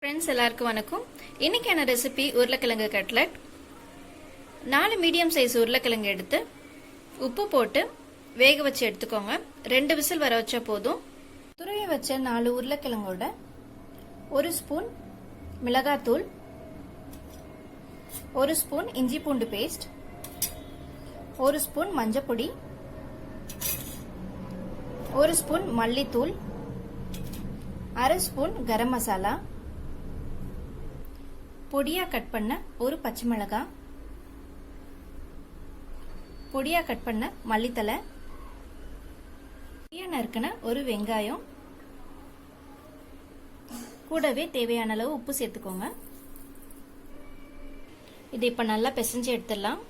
Friends எல்லாருக்கும் வணக்கம். இன்னைக்கான ரெசிபி உருளைக்கிழங்கு கட்லட். 4 மீடியம் சைஸ் உருளைக்கிழங்கு எடுத்து உப்பு போட்டு வேக வச்சு எடுத்துக்கோங்க. 2 விசில் வர வச்சா போதும். துருவி வச்ச 4 உருளைக்கிழங்கோட 1 ஸ்பூன் மிளகாய்த்தூள், 1 ஸ்பூன் இஞ்சி பூண்டு பேஸ்ட், 1 ஸ்பூன் மஞ்சள் பொடி, 1 ஸ்பூன் மல்லித்தூள், 1/2 ஸ்பூன் கரம் மசாலா, பொடியா கட் பண்ண ஒரு பச்சை மிளகாய், பொடியா கட் பண்ண மல்லித்தலை, பொடியா நறுக்கின ஒரு வெங்காயம், கூடவே தேவையான அளவு உப்பு சேர்த்துக்கோங்க. இது இப்ப நல்லா பிசைஞ்சு எடுத்துடலாம்.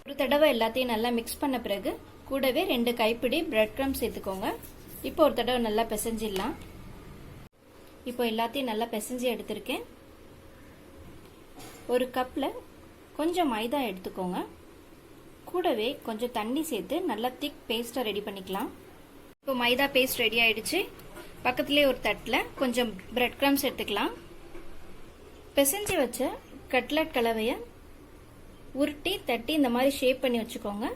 ஒரு தடவை எல்லாத்தையும் நல்லா மிக்ஸ் பண்ண பிறகு கூடவே 2 கைப்பிடி பிரெட் கிரம்ஸ் சேர்த்துக்கோங்க. இப்போ ஒரு தடவை நல்லா பிசைஞ்சிடலாம். இப்போ எல்லாத்தையும் நல்லா பிசைஞ்சு எடுத்திருக்கேன். ஒரு கப்ல கொஞ்சம் மைதா எடுத்துக்கோங்க. கூடவே கொஞ்சம் தண்ணி சேர்த்து நல்லா திக் பேஸ்டா ரெடி பண்ணிக்கலாம். இப்போ மைதா பேஸ்ட் ரெடி ஆயிடுச்சு. பக்கத்துலேயே ஒரு தட்டுல கொஞ்சம் பிரெட் கிரம்ஸ் எடுத்துக்கலாம். பிசைஞ்சு வச்ச கட்லட் கலவையை உருட்டி தட்டி இந்த மாதிரி ஷேப் பண்ணி வச்சுக்கோங்க.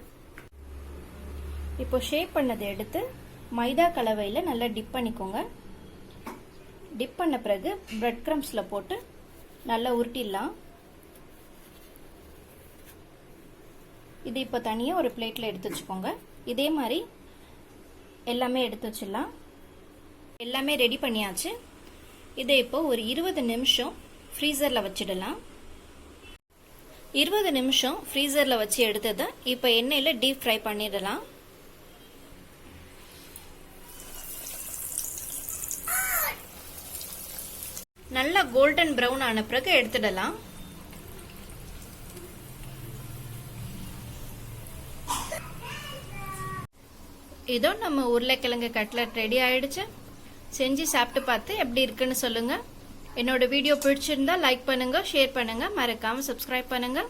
இப்போ ஷேப் பண்ணதை எடுத்து மைதா கலவையில நல்லா டிப் பண்ணிக்கோங்க. டிப் பண்ண பிறகு பிரெட் கிரம்ஸ்ல போட்டு நல்லா உருட்டிடலாம். இது இப்போ தனியா ஒரு பிளேட்ல எடுத்து வச்சுக்கோங்க. இதே மாதிரி எல்லாமே எடுத்து வச்சிடலாம். எல்லாமே ரெடி பண்ணியாச்சு. இதை இப்போ ஒரு 20 நிமிஷம் ஃப்ரீசர்ல வச்சிடலாம். 20 நிமிஷம் ஃப்ரீசர்ல வச்சு எடுத்ததை இப்போ எண்ணெயில டீப் ஃப்ரை பண்ணிடலாம். நல்லா கோல்டன் பிரவுன் ஆன பிறகு எடுத்துடலாம். இதோ நம்ம உருளைக்கிழங்கு கட்லட் ரெடி ஆயிடுச்சு. செஞ்சு சாப்பிட்டு பார்த்து எப்படி இருக்குன்னு சொல்லுங்க. என்னோட வீடியோ பிடிச்சிருந்தா லைக் பண்ணுங்க, ஷேர் பண்ணுங்க, மறக்காம சப்ஸ்கிரைப் பண்ணுங்க.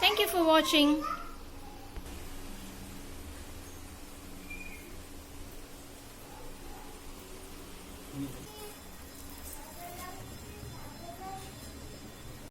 Thank you for watching.